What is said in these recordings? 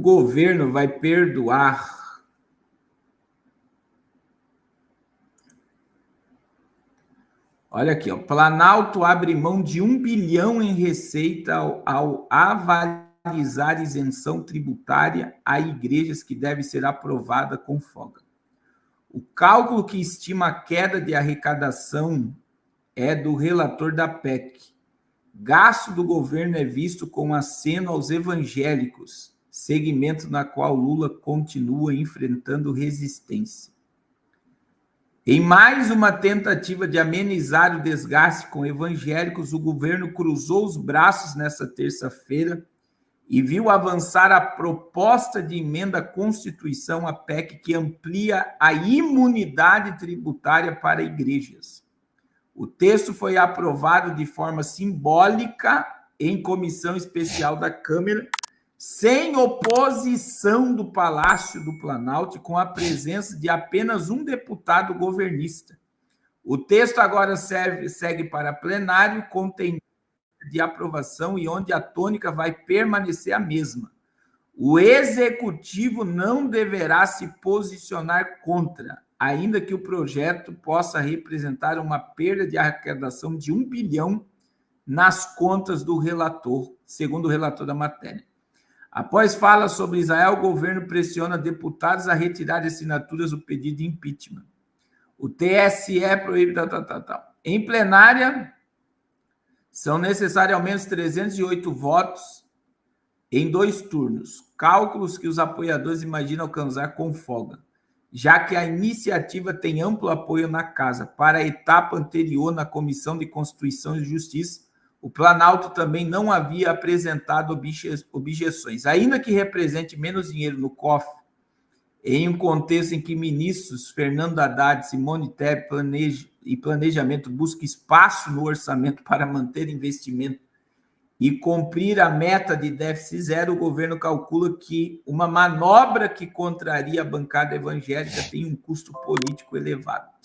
governo vai perdoar? Olha aqui, ó. Planalto abre mão de 1 bilhão em receita ao avalizar isenção tributária a igrejas que deve ser aprovada com folga. O cálculo que estima a queda de arrecadação é do relator da PEC. Gasto do governo é visto com aceno aos evangélicos, segmento na qual Lula continua enfrentando resistência. Em mais uma tentativa de amenizar o desgaste com evangélicos, o governo cruzou os braços nesta terça-feira e viu avançar a proposta de emenda à Constituição, a PEC, que amplia a imunidade tributária para igrejas. O texto foi aprovado de forma simbólica em comissão especial da Câmara, sem oposição do Palácio do Planalto, com a presença de apenas um deputado governista. O texto agora segue para plenário, contém de aprovação e onde a tônica vai permanecer a mesma. O Executivo não deverá se posicionar contra, ainda que o projeto possa representar uma perda de arrecadação de 1 bilhão nas contas do relator, segundo o relator da matéria. Após fala sobre Israel, o governo pressiona deputados a retirar assinaturas do pedido de impeachment. O TSE proíbe tal. Em plenária, são necessários ao menos 308 votos em 2 turnos, cálculos que os apoiadores imaginam alcançar com folga, já que a iniciativa tem amplo apoio na Casa. Para a etapa anterior, na Comissão de Constituição e Justiça, o Planalto também não havia apresentado objeções, ainda que represente menos dinheiro no cofre, em um contexto em que ministros Fernando Haddad, Simone Tebet e Planejamento buscam espaço no orçamento para manter investimento e cumprir a meta de déficit zero, o governo calcula que uma manobra que contraria a bancada evangélica tem um custo político elevado.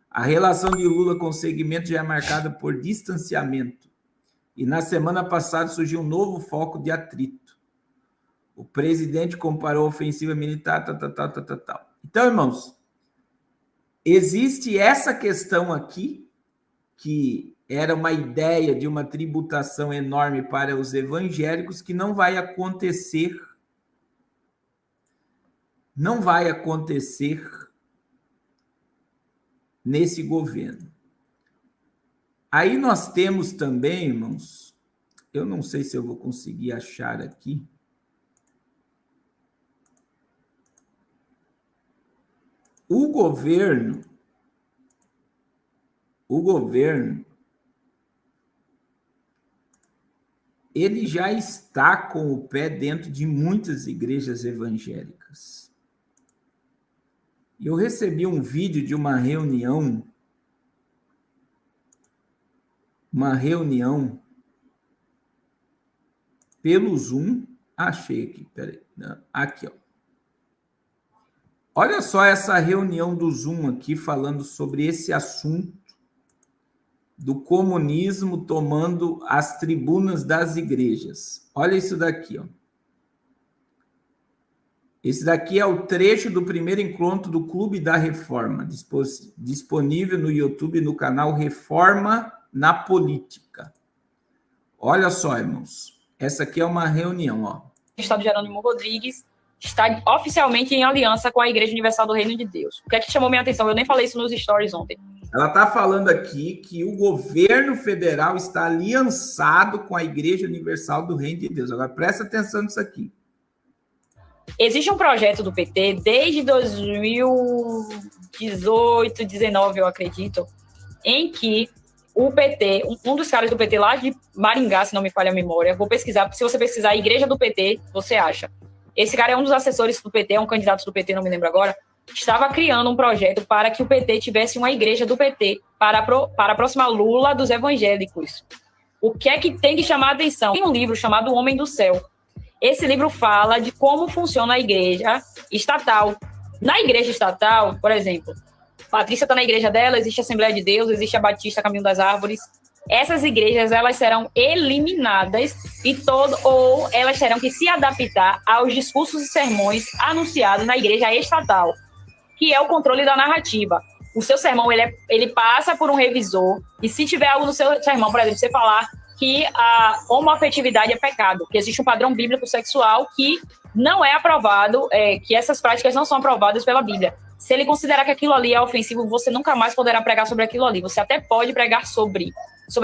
A relação de Lula com o segmento já é marcada por distanciamento. E na semana passada surgiu um novo foco de atrito. O presidente comparou a ofensiva militar, tal. Então, irmãos, existe essa questão aqui, que era uma ideia de uma tributação enorme para os evangélicos, que não vai acontecer. Não vai acontecer nesse governo. Aí nós temos também, irmãos, eu não sei se eu vou conseguir achar aqui. O governo, ele já está com o pé dentro de muitas igrejas evangélicas. Eu recebi um vídeo de uma reunião pelo Zoom. Achei aqui, peraí. Aqui, ó. Olha só essa reunião do Zoom aqui, falando sobre esse assunto do comunismo tomando as tribunas das igrejas. Olha isso daqui, ó. Esse daqui é o trecho do primeiro encontro do Clube da Reforma, disponível no YouTube no canal Reforma na Política. Olha só, irmãos. Essa aqui é uma reunião, ó. O Estado Jerônimo Rodrigues está oficialmente em aliança com a Igreja Universal do Reino de Deus. O que é que chamou minha atenção? Eu nem falei isso nos stories ontem. Ela está falando aqui que o governo federal está aliançado com a Igreja Universal do Reino de Deus. Agora, presta atenção nisso aqui. Existe um projeto do PT desde 2018, 19, eu acredito, em que o PT, um dos caras do PT lá de Maringá, se não me falha a memória, vou pesquisar, se você pesquisar a Igreja do PT, você acha. Esse cara é um dos assessores do PT, é um candidato do PT, não me lembro agora, estava criando um projeto para que o PT tivesse uma igreja do PT para aproximar Lula dos evangélicos. O que é que tem que chamar a atenção? Tem um livro chamado O Homem do Céu. Esse livro fala de como funciona a igreja estatal. Na igreja estatal, por exemplo, Patrícia está na igreja dela, existe a Assembleia de Deus, existe a Batista Caminho das Árvores, essas igrejas elas serão eliminadas ou elas terão que se adaptar aos discursos e sermões anunciados na igreja estatal, que é o controle da narrativa. O seu sermão ele passa por um revisor, e se tiver algo no seu sermão, por exemplo, você falar que a homoafetividade é pecado, que existe um padrão bíblico sexual que não é aprovado, que essas práticas não são aprovadas pela Bíblia. Se ele considerar que aquilo ali é ofensivo, você nunca mais poderá pregar sobre aquilo ali. Você até pode pregar sobre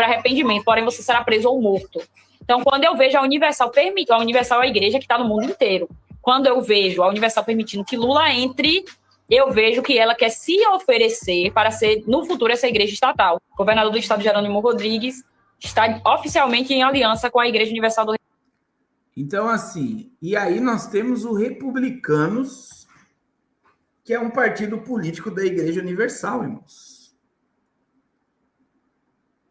arrependimento, porém você será preso ou morto. Então, quando eu vejo a Universal permitir, a Universal é a igreja que está no mundo inteiro. Quando eu vejo a Universal permitindo que Lula entre, eu vejo que ela quer se oferecer para ser, no futuro, essa igreja estatal. O governador do estado, Jerônimo Rodrigues, está oficialmente em aliança com a Igreja Universal do Rio. Então, assim, e aí nós temos o Republicanos, que é um partido político da Igreja Universal, irmãos.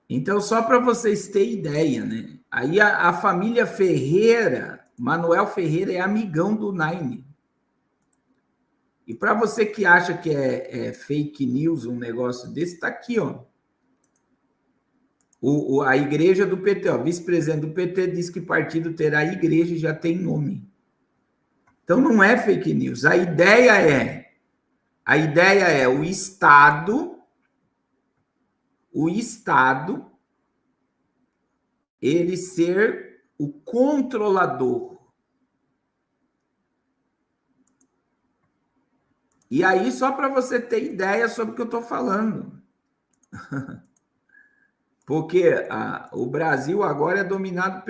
Então, só para vocês terem ideia, né? Aí a família Ferreira, Manuel Ferreira, é amigão do Nine. E para você que acha que é fake news, um negócio desse, está aqui, ó. A igreja do PT, ó, vice-presidente do PT diz que partido terá igreja e já tem nome. Então não é fake news. A ideia é o Estado ele ser o controlador. E aí, só para você ter ideia sobre o que eu estou falando. Porque o Brasil agora é dominado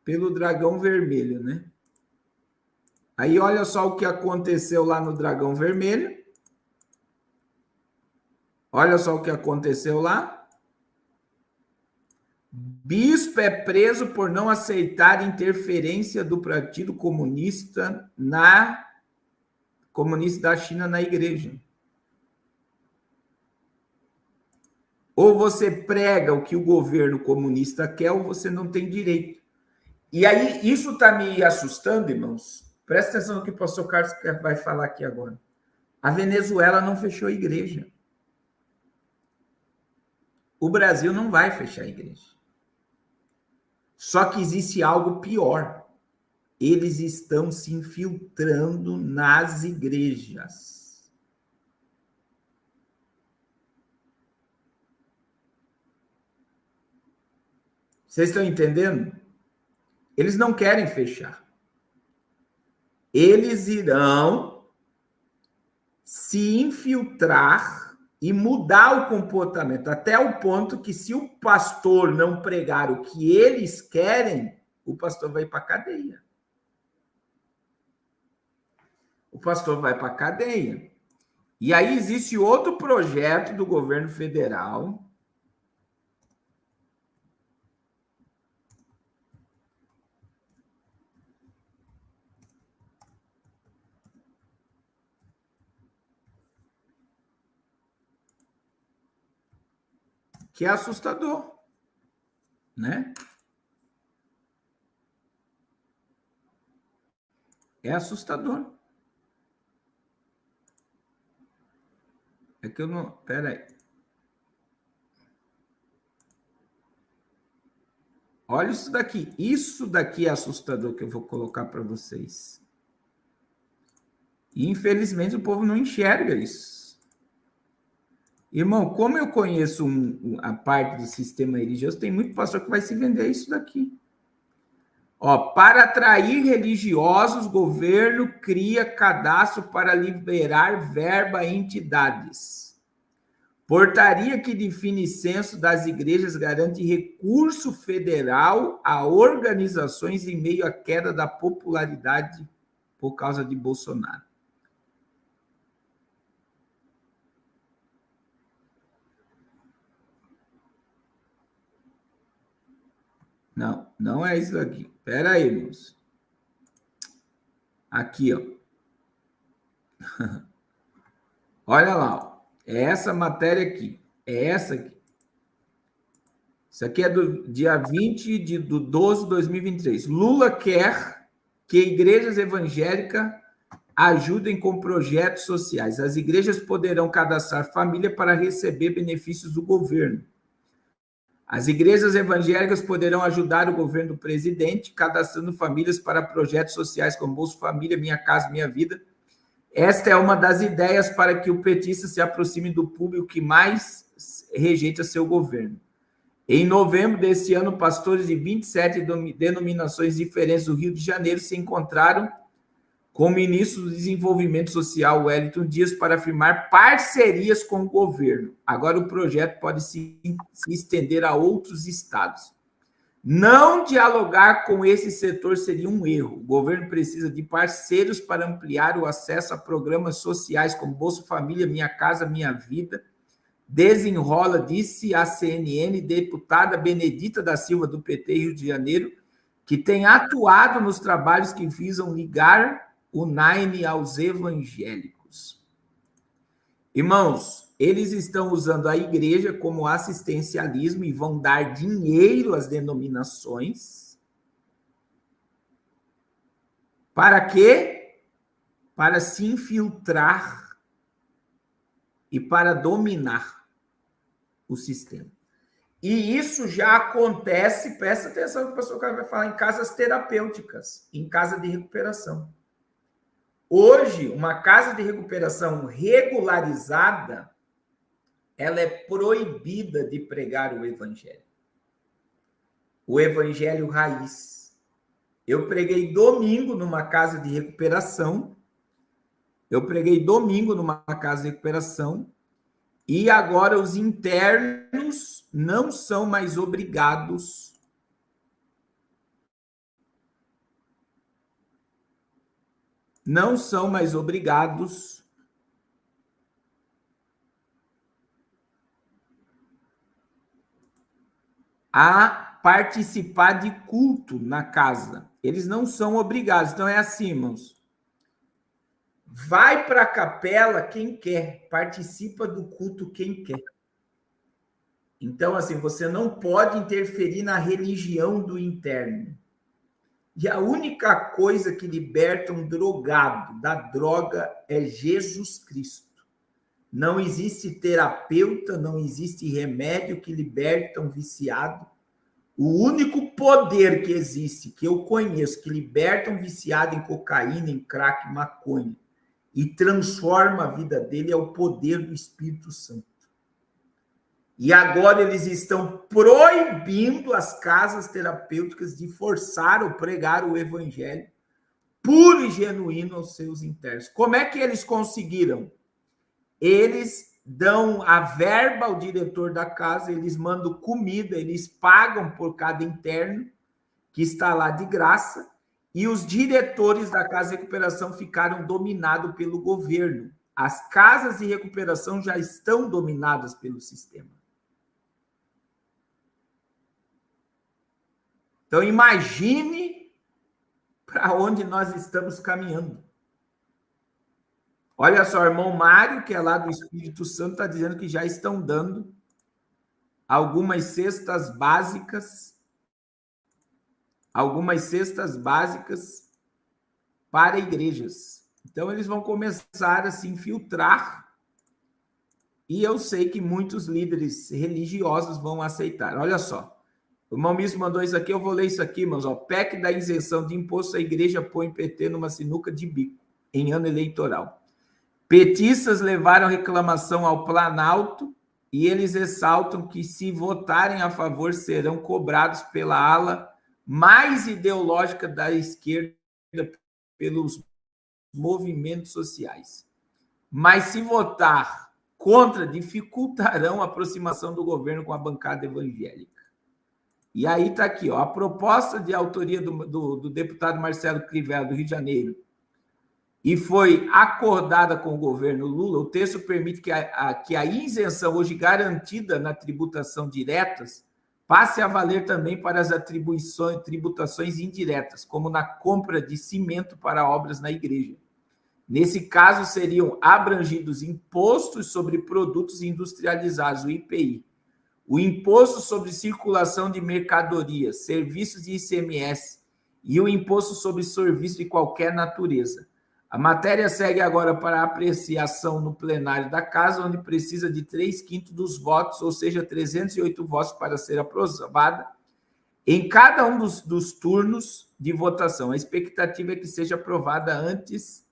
pelo dragão vermelho, né? Aí olha só o que aconteceu lá no Dragão Vermelho. Olha só o que aconteceu lá. Bispo é preso por não aceitar interferência do Partido Comunista da China na igreja. Ou você prega o que o governo comunista quer, ou você não tem direito. E aí, isso está me assustando, irmãos. Presta atenção no que o pastor Carlos vai falar aqui agora. A Venezuela não fechou a igreja. O Brasil não vai fechar a igreja. Só que existe algo pior. Eles estão se infiltrando nas igrejas. Vocês estão entendendo? Eles não querem fechar. Eles irão se infiltrar e mudar o comportamento, até o ponto que, se o pastor não pregar o que eles querem, o pastor vai para a cadeia. O pastor vai para a cadeia. E aí existe outro projeto do governo federal que é assustador, né? É assustador. É que eu não... Peraí. Olha isso daqui. Isso daqui é assustador que eu vou colocar para vocês. E, infelizmente, o povo não enxerga isso. Irmão, como eu conheço a parte do sistema religioso, tem muito pastor que vai se vender isso daqui. Ó, para atrair religiosos, o governo cria cadastro para liberar verba a entidades. Portaria que define censo das igrejas garante recurso federal a organizações em meio à queda da popularidade por causa de Bolsonaro. Não, não é isso aqui. Espera aí, moço. Aqui, ó. Olha lá, ó. É essa matéria aqui. É essa aqui. Isso aqui é do dia 20 de 12 de 2023. Lula quer que igrejas evangélicas ajudem com projetos sociais. As igrejas poderão cadastrar família para receber benefícios do governo. As igrejas evangélicas poderão ajudar o governo do presidente, cadastrando famílias para projetos sociais como Bolsa Família, Minha Casa, Minha Vida. Esta é uma das ideias para que o petista se aproxime do público que mais rejeita seu governo. Em novembro deste ano, pastores de 27 denominações diferentes do Rio de Janeiro se encontraram com o ministro do Desenvolvimento Social, Wellington Dias, para firmar parcerias com o governo. Agora o projeto pode se estender a outros estados. Não dialogar com esse setor seria um erro. O governo precisa de parceiros para ampliar o acesso a programas sociais como Bolsa Família, Minha Casa, Minha Vida. Desenrola, disse a CNN, deputada Benedita da Silva, do PT Rio de Janeiro, que tem atuado nos trabalhos que visam ligar o Nine aos evangélicos. Irmãos, eles estão usando a igreja como assistencialismo e vão dar dinheiro às denominações. Para quê? Para se infiltrar e para dominar o sistema. E isso já acontece, presta atenção que o pastor Caio vai falar, em casas terapêuticas, em casa de recuperação. Hoje, uma casa de recuperação regularizada, ela é proibida de pregar o evangelho raiz. Eu preguei domingo numa casa de recuperação, e agora os internos não são mais obrigados a participar de culto na casa. Eles não são obrigados. Então é assim, irmãos. Vai para a capela quem quer, participa do culto quem quer. Então, assim, você não pode interferir na religião do interno. E a única coisa que liberta um drogado da droga é Jesus Cristo. Não existe terapeuta, não existe remédio que liberta um viciado. O único poder que existe, que eu conheço, que liberta um viciado em cocaína, em crack, maconha, e transforma a vida dele, é o poder do Espírito Santo. E agora eles estão proibindo as casas terapêuticas de forçar ou pregar o evangelho puro e genuíno aos seus internos. Como é que eles conseguiram? Eles dão a verba ao diretor da casa, eles mandam comida, eles pagam por cada interno que está lá de graça, e os diretores da casa de recuperação ficaram dominados pelo governo. As casas de recuperação já estão dominadas pelo sistema. Então, imagine para onde nós estamos caminhando. Olha só, o irmão Mário, que é lá do Espírito Santo, está dizendo que já estão dando algumas cestas básicas para igrejas. Então, eles vão começar a se infiltrar, e eu sei que muitos líderes religiosos vão aceitar. Olha só, o irmão Misso mandou isso aqui, eu vou ler isso aqui, irmãos. Ó, PEC da isenção de imposto, a igreja põe PT numa sinuca de bico, em ano eleitoral. Petistas levaram reclamação ao Planalto e eles ressaltam que, se votarem a favor, serão cobrados pela ala mais ideológica da esquerda, pelos movimentos sociais. Mas, se votar contra, dificultarão a aproximação do governo com a bancada evangélica. E aí está aqui, ó, a proposta de autoria do deputado Marcelo Crivella, do Rio de Janeiro, e foi acordada com o governo Lula. O texto permite que a isenção, hoje garantida na tributação diretas, passe a valer também para as tributações indiretas, como na compra de cimento para obras na igreja. Nesse caso, seriam abrangidos impostos sobre produtos industrializados, o IPI, o imposto sobre circulação de mercadorias, serviços de ICMS e o imposto sobre serviço de qualquer natureza. A matéria segue agora para apreciação no plenário da Casa, onde precisa de 3/5 dos votos, ou seja, 308 votos para ser aprovada em cada um dos turnos de votação. A expectativa é que seja aprovada antes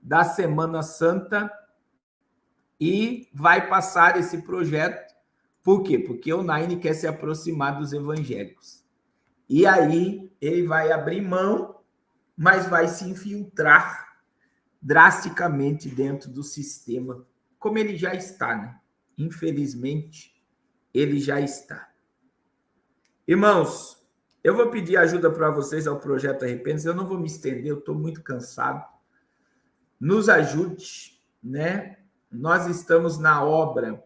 da Semana Santa e vai passar esse projeto. Por quê? Porque o Naine quer se aproximar dos evangélicos. E aí ele vai abrir mão, mas vai se infiltrar drasticamente dentro do sistema, como ele já está, né? Infelizmente, ele já está. Irmãos, eu vou pedir ajuda para vocês ao projeto Arrependa-se. Eu não vou me estender, eu estou muito cansado. Nos ajude, né? Nós estamos na obra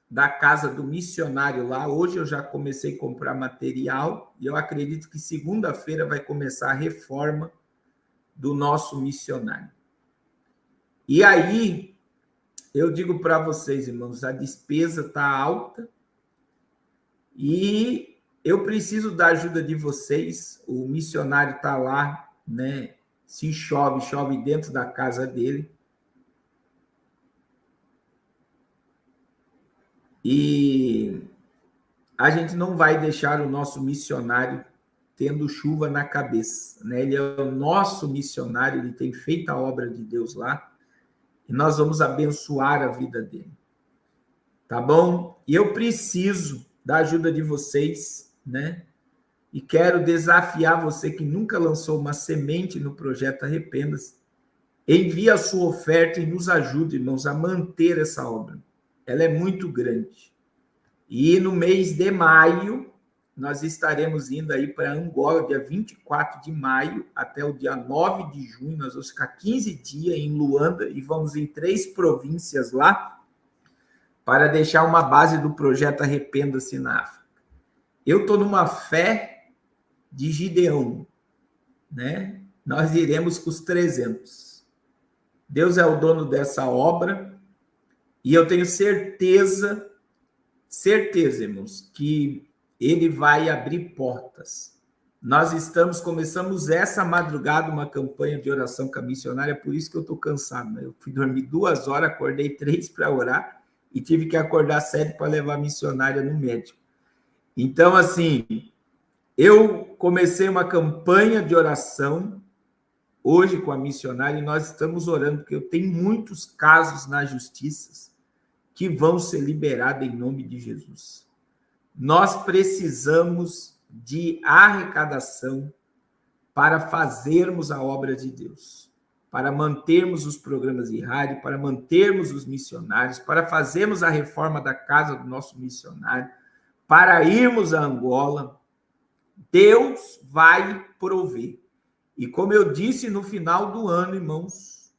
da Casa do Missionário lá. Hoje eu já comecei a comprar material e eu acredito que segunda-feira vai começar a reforma do nosso missionário. E aí, eu digo para vocês, irmãos, a despesa está alta e eu preciso da ajuda de vocês. O missionário está lá, né? Se chove, chove dentro da casa dele. E a gente não vai deixar o nosso missionário tendo chuva na cabeça, né? Ele é o nosso missionário, ele tem feito a obra de Deus lá. E nós vamos abençoar a vida dele. Tá bom? E eu preciso da ajuda de vocês, né? E quero desafiar você que nunca lançou uma semente no projeto Arrependa-se. Envie a sua oferta e nos ajude, irmãos, a manter essa obra. Ela é muito grande. E no mês de maio, nós estaremos indo aí para Angola, dia 24 de maio, até o dia 9 de junho. Nós vamos ficar 15 dias em Luanda e vamos em 3 províncias lá para deixar uma base do projeto Arrependa-se na África. Eu estou numa fé de Gideão, né? Nós iremos com os 300. Deus é o dono dessa obra e eu tenho certeza, irmãos, que ele vai abrir portas. Nós começamos essa madrugada uma campanha de oração com a missionária, por isso que eu estou cansado, né? Eu fui dormir 2 horas, acordei 3 para orar e tive que acordar 7 para levar a missionária no médico. Então, assim, eu comecei uma campanha de oração hoje com a missionária e nós estamos orando, porque eu tenho muitos casos na justiça que vão ser liberados em nome de Jesus. Nós precisamos de arrecadação para fazermos a obra de Deus, para mantermos os programas de rádio, para mantermos os missionários, para fazermos a reforma da casa do nosso missionário, para irmos a Angola. Deus vai prover. E como eu disse no final do ano, irmãos,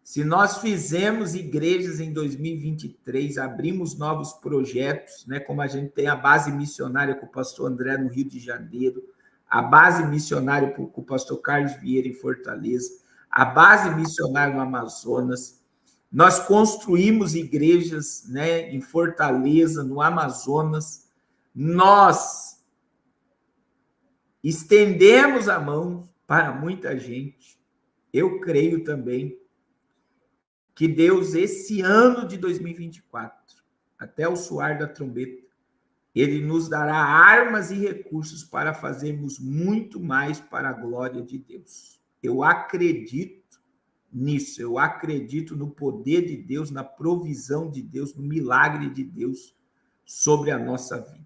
se nós fizermos igrejas em 2023, abrimos novos projetos, né, como a gente tem a base missionária com o pastor André no Rio de Janeiro, a base missionária com o pastor Carlos Vieira em Fortaleza, a base missionária no Amazonas. Nós construímos igrejas, né, em Fortaleza, no Amazonas. Nós estendemos a mão para muita gente. Eu creio também que Deus, esse ano de 2024, até o soar da trombeta, ele nos dará armas e recursos para fazermos muito mais para a glória de Deus. Eu acredito nisso, eu acredito no poder de Deus, na provisão de Deus, no milagre de Deus sobre a nossa vida.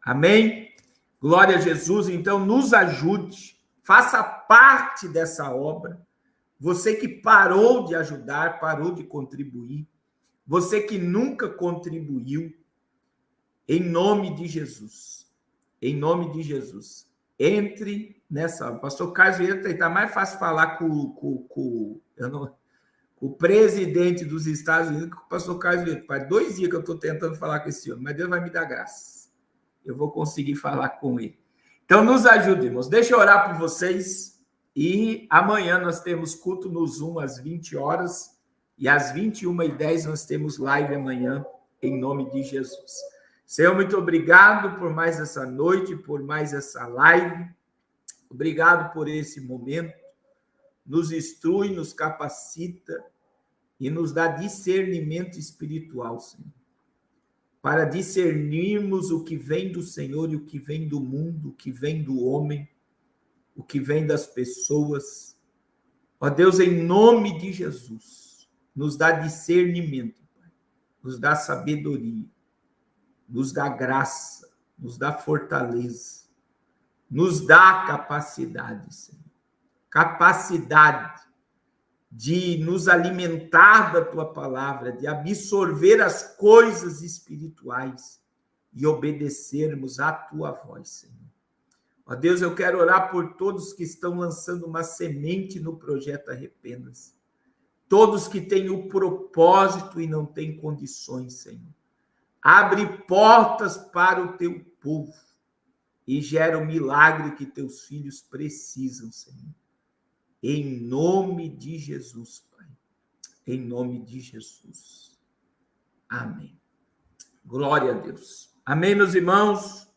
Amém? Glória a Jesus. Então, nos ajude, faça parte dessa obra. Você que parou de ajudar, parou de contribuir, você que nunca contribuiu, em nome de Jesus, entre nessa. O pastor Carlos Vieira está mais fácil falar com o presidente dos Estados Unidos que com o pastor Carlos Vieira. Faz 2 dias que eu estou tentando falar com esse homem, mas Deus vai me dar graça. Eu vou conseguir falar com ele. Então, nos ajude, irmãos. Deixa eu orar por vocês. E amanhã nós temos culto no Zoom às 20 horas e às 21h10 nós temos live amanhã, em nome de Jesus. Senhor, muito obrigado por mais essa noite, por mais essa live. Obrigado por esse momento. Nos instrui, nos capacita e nos dá discernimento espiritual, Senhor, para discernirmos o que vem do Senhor e o que vem do mundo, o que vem do homem, o que vem das pessoas. Ó Deus, em nome de Jesus, nos dá discernimento, Pai, nos dá sabedoria, nos dá graça, nos dá fortaleza, nos dá capacidade, Senhor, capacidade de nos alimentar da tua palavra, de absorver as coisas espirituais e obedecermos à tua voz, Senhor. Ó Deus, eu quero orar por todos que estão lançando uma semente no projeto Arrependas. Todos que têm o propósito e não têm condições, Senhor. Abre portas para o teu povo e gera o milagre que teus filhos precisam, Senhor. Em nome de Jesus, Pai. Em nome de Jesus. Amém. Glória a Deus. Amém, meus irmãos.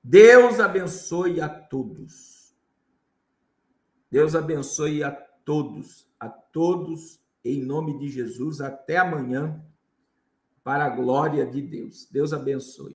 Deus abençoe a todos. Deus abençoe a todos, em nome de Jesus. Até amanhã, para a glória de Deus. Deus abençoe.